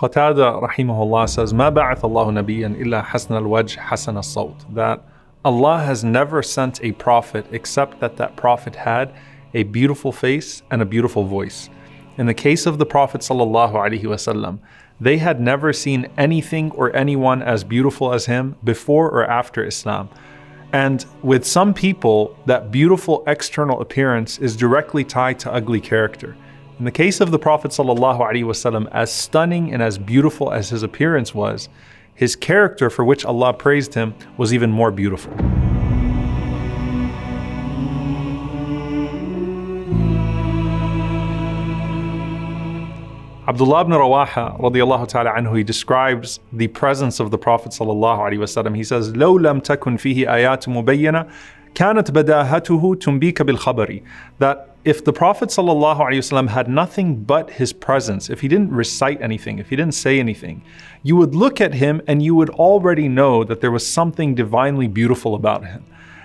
Qatada rahimahullah says, "Ma ba'ath Allahu nabiyyan illa hasan al-wajh hasan as-sawt." That Allah has never sent a prophet except that prophet had a beautiful face and a beautiful voice. In the case of the Prophet sallallahu alaihi wasallam, they had never seen anything or anyone as beautiful as him before or after Islam. And with some people, that beautiful external appearance is directly tied to ugly character. In the case of the Prophet ﷺ, as stunning and as beautiful as his appearance was, his character, for which Allah praised him, was even more beautiful. Abdullah ibn Rawaha radiyallahu ta'ala anhu, he describes the presence of the Prophet sallallahu alaihi wasallam. He says, "لو لم تكن فيه آيات مبينة كانت بداهته تنبيك بالخبر." That if the Prophet sallallahu alaihi wasallam had nothing but his presence, if he didn't recite anything, if he didn't say anything, you would look at him and you would already know that there was something divinely beautiful about him.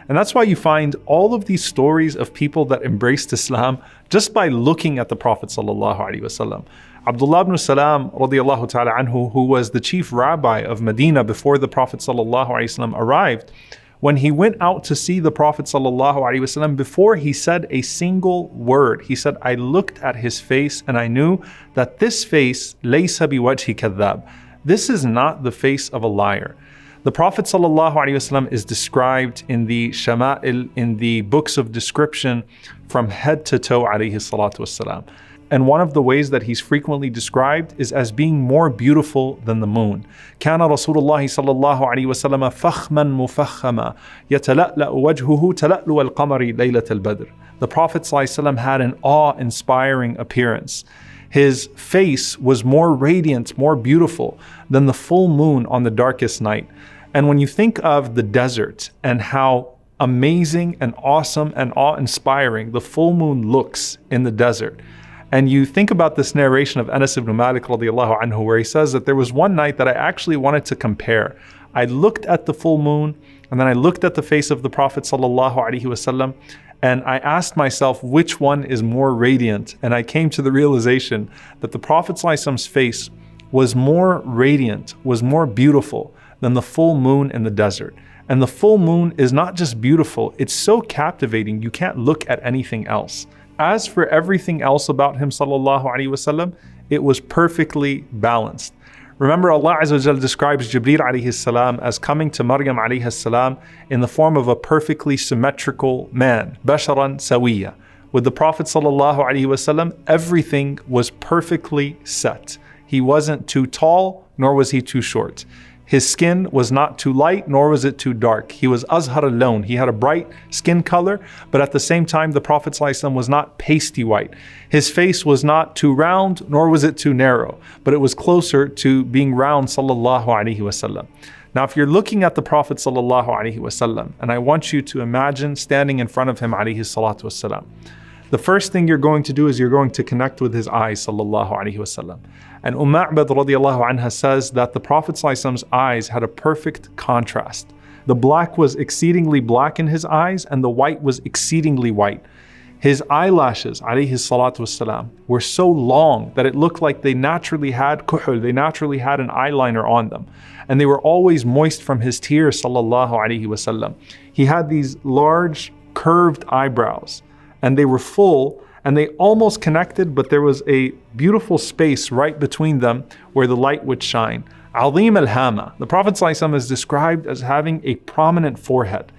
And that's why you find all of these stories of people that embraced Islam just by looking at the Prophet sallallahu alaihi wasallam. Abdullah ibn Salam radiyallahu ta'ala anhu, who was the chief rabbi of Medina before the Prophet sallallahu alaihi wasallam arrived, when he went out to see the Prophet sallallahu alaihi wasallam, before he said a single word, he said, "I looked at his face and I knew that this face, laysa biwajhi kadhab." This is not the face of a liar. The Prophet ﷺ is described in the Shama'il, in the books of description, from head to toe alayhi salatu wassalam. And one of the ways that he's frequently described is as being more beautiful than the moon. كان رسول الله صلى الله عليه وسلم فخما مفخما يتلألأ وجهه تلألؤ القمر ليلة البدر. The Prophet ﷺ had an awe-inspiring appearance. His face was more radiant, more beautiful than the full moon on the darkest night. And when you think of the desert and how amazing and awesome and awe-inspiring the full moon looks in the desert, and you think about this narration of Anas ibn Malik radiyallahu anhu, where he says that there was one night that I actually wanted to compare. I looked at the full moon and then I looked at the face of the Prophet sallallahu alaihi wasallam, and I asked myself which one is more radiant, and I came to the realization that the Prophet ﷺ's face was more radiant, was more beautiful than the full moon in the desert. And the full moon is not just beautiful, it's so captivating you can't look at anything else. As for everything else about him sallallahu alaihi wasallam, it was perfectly balanced. Remember, Allah Azza wa Jal describes Jibreel alayhi salam as coming to Maryam alayhi salam in the form of a perfectly symmetrical man, basharan sawiya. With the Prophet sallallahu alaihi wasallam, everything was perfectly set. He wasn't too tall, nor was he too short. His skin was not too light, nor was it too dark. He was azhar al-lawn. He had a bright skin color, but at the same time, the Prophet ﷺ was not pasty white. His face was not too round, nor was it too narrow, but it was closer to being round, sallallahu alaihi wasallam. Now, if you're looking at the Prophet sallallahu alaihi wasallam, and I want you to imagine standing in front of him, alayhi salatu wasalam, the first thing you're going to do is you're going to connect with his eyes, sallallahu alaihi wasallam. And Ma'bad radiyallahu anha says that the Prophet ﷺ's eyes had a perfect contrast. The black was exceedingly black in his eyes, and the white was exceedingly white. His eyelashes, alayhi salatu wasalam, were so long that it looked like they naturally had kuhul, they naturally had an eyeliner on them. And they were always moist from his tears, sallallahu alaihi wasallam. He had these large curved eyebrows, and they were full, and they almost connected, but there was a beautiful space right between them where the light would shine. Azim al-hama. The Prophet ﷺ is described as having a prominent forehead.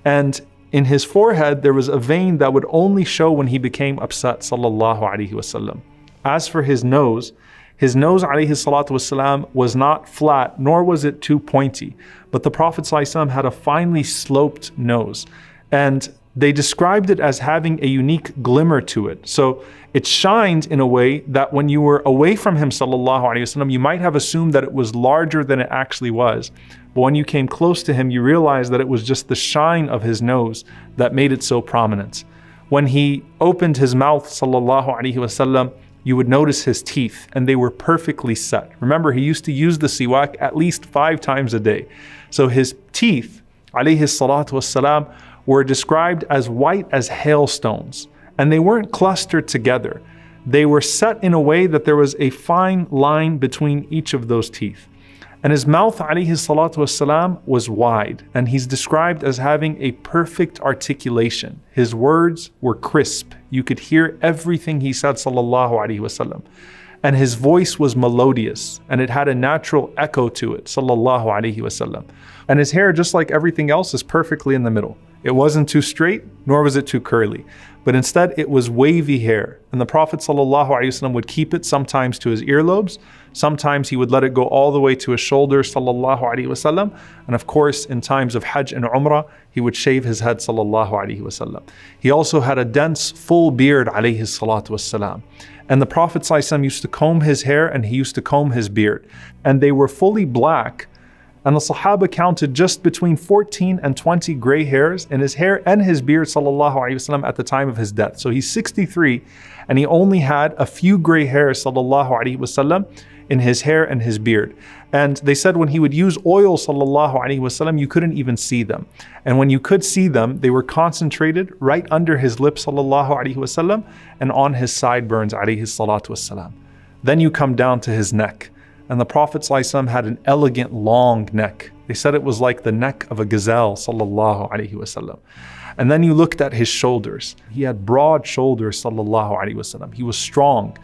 And in his forehead, there was a vein that would only show when he became upset, sallallahu alaihi wasallam. As for his nose, alayhi salatu wasalam, was not flat, nor was it too pointy. But the Prophet ﷺ had a finely sloped nose. And they described it as having a unique glimmer to it. So it shined in a way that when you were away from him, sallallahu alaihi wasallam, you might have assumed that it was larger than it actually was. But when you came close to him, you realized that it was just the shine of his nose that made it so prominent. When he opened his mouth, sallallahu alaihi wasallam, you would notice his teeth, and they were perfectly set. Remember, he used to use the siwak at least 5 times a day. So his teeth, alayhi salatu wassalam, were described as white as hailstones, and they weren't clustered together. they were set in a way that there was a fine line between each of those teeth. And his mouth, alayhi salatu wassalam, was wide, and he's described as having a perfect articulation. His words were crisp. You could hear everything he said, sallallahu alayhi wasallam. And his voice was melodious, and it had a natural echo to it, sallallahu alayhi wasallam. And his hair, just like everything else, is perfectly in the middle. It wasn't too straight, nor was it too curly, but instead it was wavy hair. And the Prophet ﷺ would keep it sometimes to his earlobes, sometimes he would let it go all the way to his shoulders, ﷺ. And of course, in times of Hajj and Umrah, he would shave his head, ﷺ. He also had a dense, full beard, alayhi salatu wassalam. And the Prophet ﷺ used to comb his hair and he used to comb his beard. And they were fully black. And the Sahaba counted just between 14 and 20 gray hairs in his hair and his beard, sallallahu alaihi wasallam, at the time of his death. So he's 63 and he only had a few gray hairs, sallallahu alaihi wasallam, in his hair and his beard. And they said when he would use oil, sallallahu alaihi wasallam, you couldn't even see them. And when you could see them, they were concentrated right under his lips, sallallahu alaihi wasallam, and on his sideburns, alaihi salatu wasalam. Then you come down to his neck. And the Prophet ﷺ had an elegant long neck. They said it was like the neck of a gazelle, sallallahu alaihi wasallam. And then you looked at his shoulders. He had broad shoulders, sallallahu alaihi wasallam. He was strong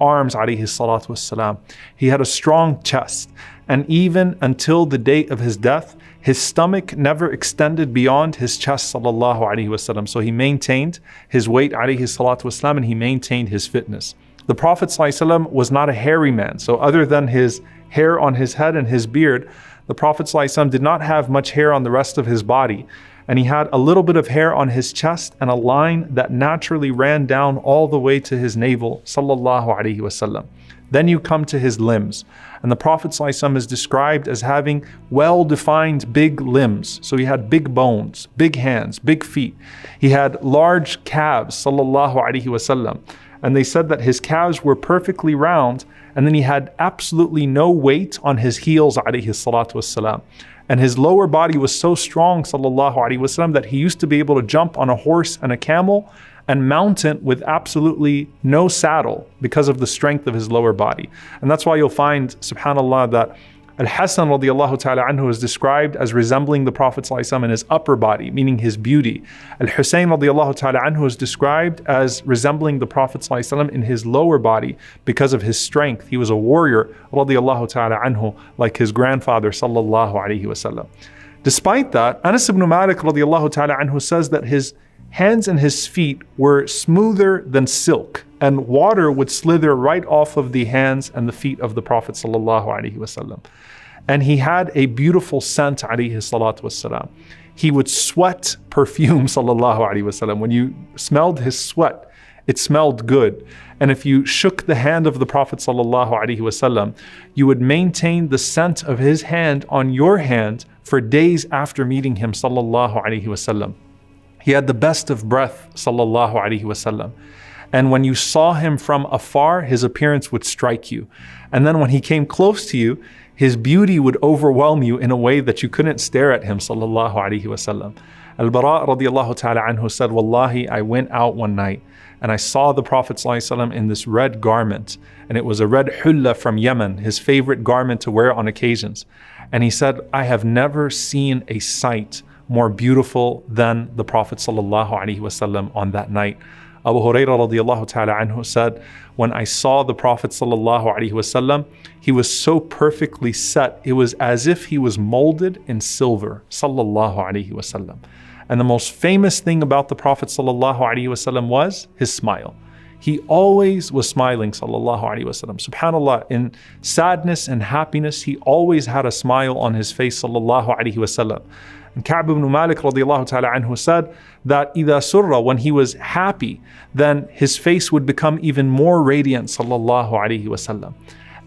arms, alaihi salatu wasalam. He had a strong chest. And even until the date of his death, his stomach never extended beyond his chest, sallallahu alaihi wasallam. So he maintained his weight, alaihi salatu wasalam, and he maintained his fitness. The Prophet ﷺ was not a hairy man. So other than his hair on his head and his beard, the Prophet ﷺ did not have much hair on the rest of his body. And he had a little bit of hair on his chest and a line that naturally ran down all the way to his navel, sallallahu alaihi wasallam. Then you come to his limbs. And the Prophet ﷺ is described as having well-defined big limbs. So he had big bones, big hands, big feet. He had large calves, sallallahu alaihi wasallam. And they said that his calves were perfectly round, and then he had absolutely no weight on his heels, alayhi salatu wassalam. And his lower body was so strong, sallallahu alaihi wasallam, that he used to be able to jump on a horse and a camel and mount it with absolutely no saddle because of the strength of his lower body. And that's why you'll find, subhanAllah, that Al-Hasan radiallahu ta'ala anhu is described as resembling the Prophet ﷺ in his upper body, meaning his beauty. Al-Husayn radiallahu ta'ala anhu is described as resembling the Prophet ﷺ in his lower body because of his strength. He was a warrior radiallahu ta'ala anhu, like his grandfather sallallahu alayhi wasallam. Despite that, Anas ibn Malik radiallahu ta'ala anhu says that his hands and his feet were smoother than silk, and water would slither right off of the hands and the feet of the Prophet sallallahu alaihi wasallam. And he had a beautiful scent, alayhi salatu wassalam. He would sweat perfume, sallallahu alaihi wasallam. When you smelled his sweat, it smelled good. And if you shook the hand of the Prophet sallallahu alaihi wasallam, you would maintain the scent of his hand on your hand for days after meeting him, sallallahu alaihi wasallam. He had the best of breath, sallallahu alaihi wasallam. And when you saw him from afar, his appearance would strike you. And then when he came close to you, his beauty would overwhelm you in a way that you couldn't stare at him, sallallahu alaihi wasallam. Al-Bara radiallahu ta'ala anhu said, Wallahi, I went out one night and I saw the Prophet sallallahu alaihi wasallam in this red garment. And it was a red hulla from Yemen, his favorite garment to wear on occasions. And he said, I have never seen a sight more beautiful than the Prophet sallallahu alaihi wasallam on that night. Abu Hurairah radiallahu ta'ala anhu said, when I saw the Prophet sallallahu alaihi wasallam, he was so perfectly set, it was as if he was molded in silver, sallallahu alaihi wasallam. And the most famous thing about the Prophet sallallahu alaihi wasallam was his smile. He always was smiling, sallallahu alaihi wasallam. Subhanallah, in sadness and happiness, he always had a smile on his face, sallallahu alaihi wasallam. And Ka'b ibn Malik radiallahu ta'ala anhu said that إِذَا surra, when he was happy, then his face would become even more radiant, sallallahu alaihi wasallam.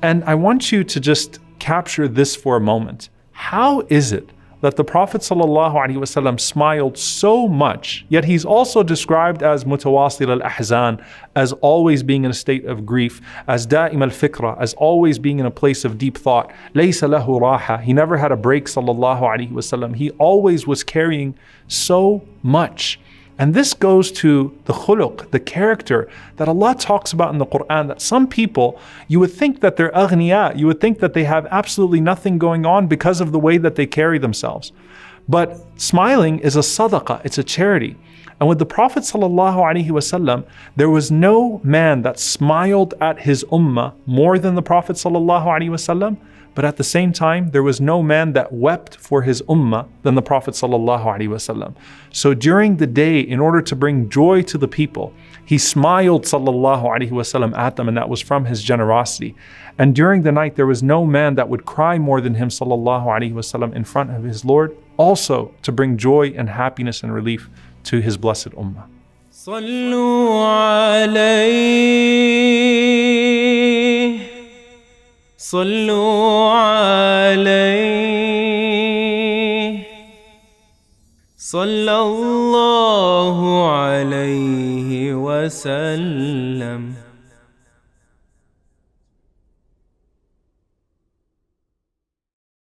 And I want you to just capture this for a moment. How is it that the Prophet ﷺ smiled so much, yet he's also described as mutawasil al-ahzan, as always being in a state of grief, as da'im al-fikra, as always being in a place of deep thought. Laysa lahu raha, he never had a break, sallallahu alaihi wasallam. He always was carrying so much. And this goes to the khuluq, the character that Allah talks about in the Quran, that some people, you would think that they're aghniya, you would think that they have absolutely nothing going on because of the way that they carry themselves. But smiling is a sadaqah, it's a charity. And with the Prophet ﷺ, there was no man that smiled at his ummah more than the Prophet ﷺ, but at the same time, there was no man that wept for his ummah than the Prophet ﷺ. So during the day, in order to bring joy to the people, he smiled ﷺ at them, and that was from his generosity. And during the night, there was no man that would cry more than him ﷺ in front of his Lord, also to bring joy and happiness and relief to his blessed ummah. صلوا عليه صلوا عليه صلى الله عليه وسلم